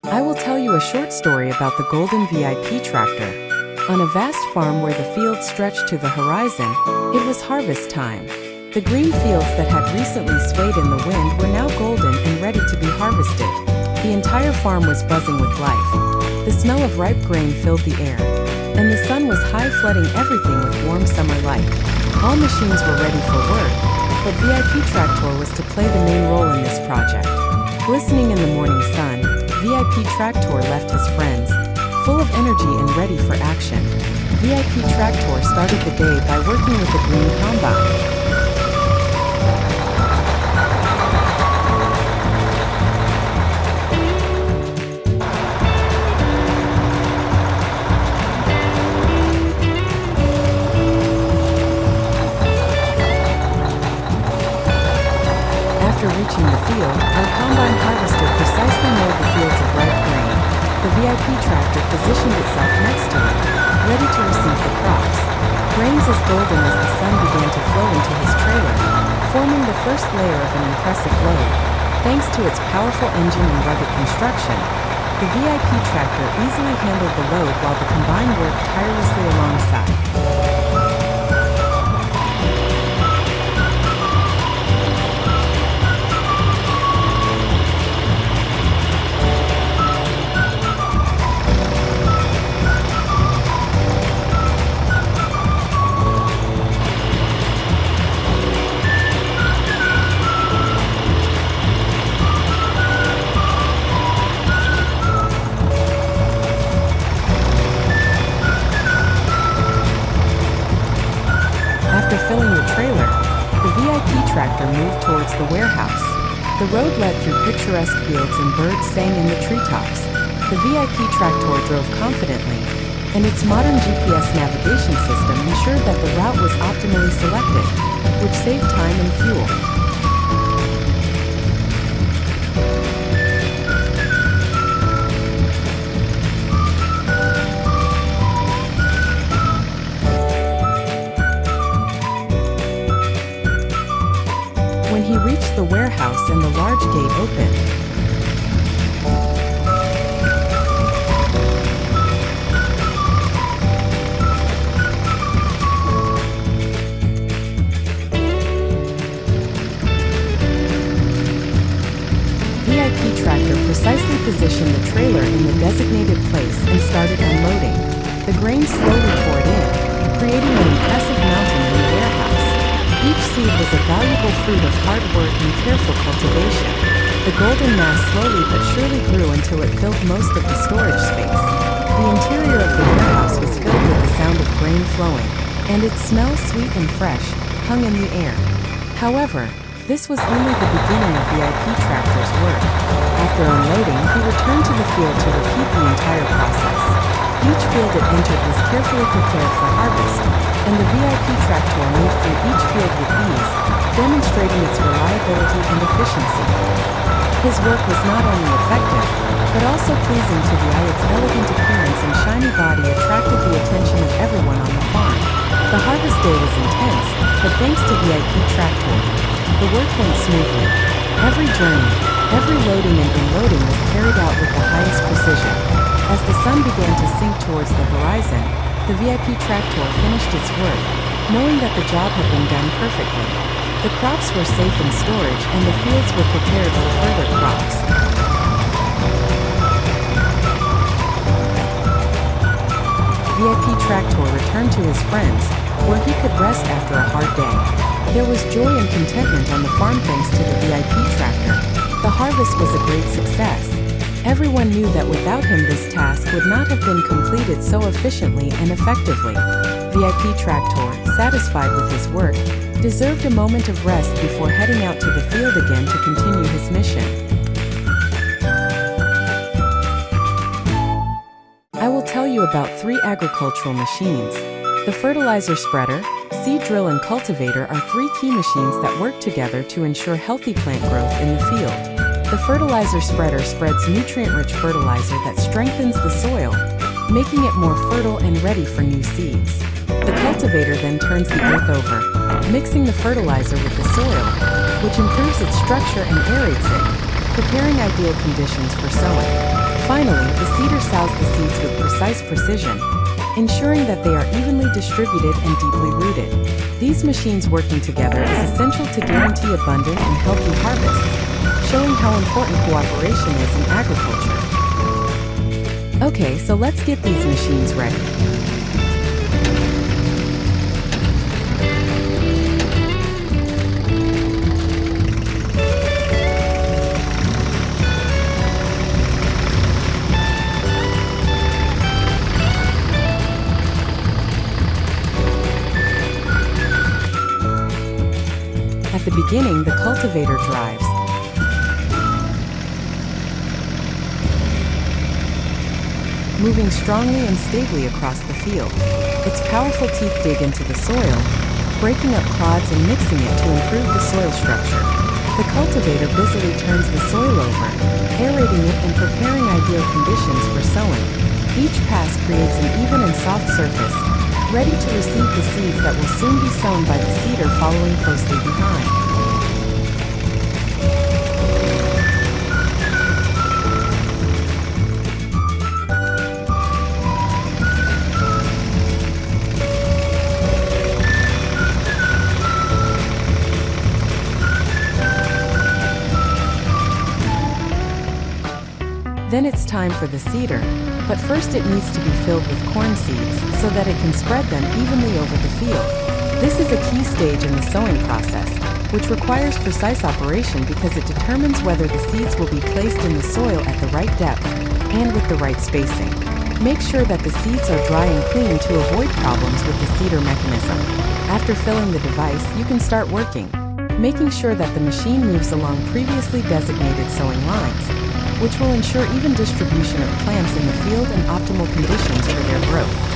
I will tell you a short story about the golden VIP tractor. On a vast farm where the fields stretched to the horizon, it was harvest time. The green fields that had recently swayed in the wind were now golden and ready to be harvested. The entire farm was buzzing with life. The smell of ripe grain filled the air, and the sun was high, flooding everything with warm summer light. All machines were ready for work, but VIP Traktor was to play the main role in this project. Glistening in the morning sun, VIP Traktor left his friends, full of energy and ready for action. VIP Traktor started the day by working with the green combine. After reaching the field, our combine harvester precisely mowed the fields of ripe grain. The VIP tractor positioned itself next to it, ready to receive the crops. Grains as golden as the sun began to flow into his trailer, forming the first layer of an impressive load. Thanks to its powerful engine and rugged construction, the VIP tractor easily handled the load while the combine worked tirelessly alongside. After filling the trailer, the VIP tractor moved towards the warehouse. The road led through picturesque fields and birds sang in the treetops. The VIP tractor drove confidently, and its modern GPS navigation system ensured that the route was optimally selected, which saved time and fuel. When he reached the warehouse and the large gate opened, VIP tractor precisely positioned the trailer in the designated place and started unloading. The grain slowly poured in, creating an impressive mountain in the warehouse. Each seed was a valuable fruit of hard work and careful cultivation. The golden mass slowly but surely grew until it filled most of the storage space. The interior of the warehouse was filled with the sound of grain flowing, and its smell, sweet and fresh, hung in the air. However, this was only the beginning of VIP Traktor's work. After unloading, he returned to the field to repeat the entire process. Each field it entered was carefully prepared for harvest, and the VIP Traktor moved through each field with ease, demonstrating its reliability and efficiency. His work was not only effective, but also pleasing to the eye. Its elegant appearance and shiny body attracted the attention of everyone on the farm. The harvest day was intense, but thanks to VIP Traktor, the work went smoothly. Every journey, every loading and unloading was carried out with the highest precision. As the sun began to sink towards the horizon, the VIP Traktor finished its work, knowing that the job had been done perfectly. The crops were safe in storage and the fields were prepared for further crops. VIP Traktor returned to his friends, where he could rest after a hard day. There was joy and contentment on the farm thanks to the VIP tractor. The harvest was a great success. Everyone knew that without him this task would not have been completed so efficiently and effectively. VIP Traktor, satisfied with his work, deserved a moment of rest before heading out to the field again to continue his mission. I will tell you about 3 agricultural machines. The fertilizer spreader, seed drill and cultivator are 3 key machines that work together to ensure healthy plant growth in the field. The fertilizer spreader spreads nutrient-rich fertilizer that strengthens the soil, making it more fertile and ready for new seeds. The cultivator then turns the earth over, mixing the fertilizer with the soil, which improves its structure and aerates it, preparing ideal conditions for sowing. Finally, the seeder sows the seeds with precise precision, ensuring that they are evenly distributed and deeply rooted. These machines working together is essential to guarantee abundant and healthy harvests, showing how important cooperation is in agriculture. Okay, so let's get these machines ready. At the beginning, the cultivator drives, moving strongly and stably across the field. Its powerful teeth dig into the soil, breaking up clods and mixing it to improve the soil structure. The cultivator busily turns the soil over, aerating it and preparing ideal conditions for sowing. Each pass creates an even and soft surface, ready to receive the seeds that will soon be sown by the seeder following closely behind. Then it's time for the seeder, but first it needs to be filled with corn seeds so that it can spread them evenly over the field. This is a key stage in the sowing process, which requires precise operation because it determines whether the seeds will be placed in the soil at the right depth and with the right spacing. Make sure that the seeds are dry and clean to avoid problems with the seeder mechanism. After filling the device, you can start working, making sure that the machine moves along previously designated sowing lines, which will ensure even distribution of plants in the field and optimal conditions for their growth.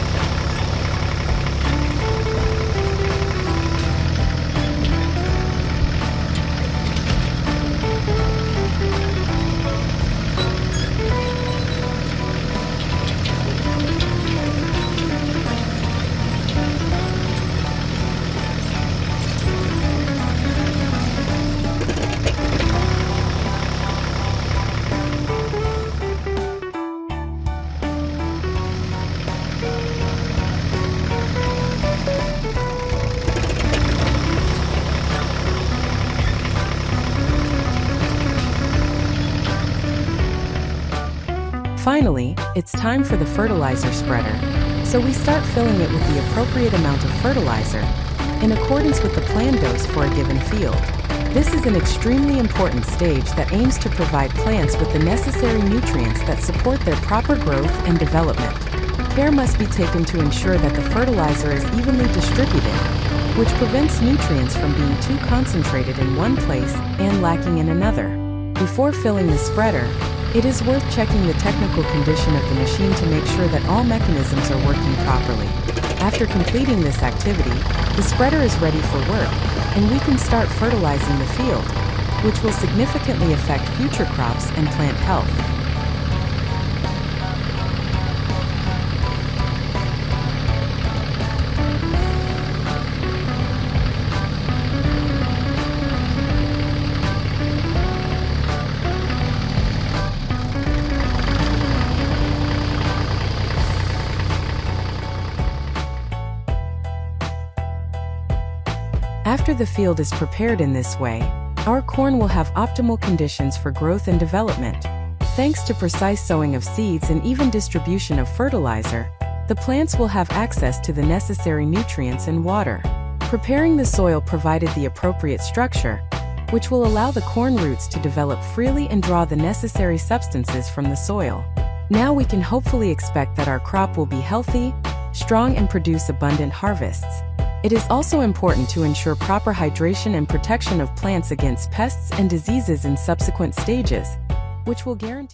Finally, it's time for the fertilizer spreader. So we start filling it with the appropriate amount of fertilizer, in accordance with the planned dose for a given field. This is an extremely important stage that aims to provide plants with the necessary nutrients that support their proper growth and development. Care must be taken to ensure that the fertilizer is evenly distributed, which prevents nutrients from being too concentrated in one place and lacking in another. Before filling the spreader, it is worth checking the technical condition of the machine to make sure that all mechanisms are working properly. After completing this activity, the spreader is ready for work, and we can start fertilizing the field, which will significantly affect future crops and plant health. After the field is prepared in this way, our corn will have optimal conditions for growth and development. Thanks to precise sowing of seeds and even distribution of fertilizer, the plants will have access to the necessary nutrients and water. Preparing the soil provided the appropriate structure, which will allow the corn roots to develop freely and draw the necessary substances from the soil. Now we can hopefully expect that our crop will be healthy, strong, and produce abundant harvests. It is also important to ensure proper hydration and protection of plants against pests and diseases in subsequent stages, which will guarantee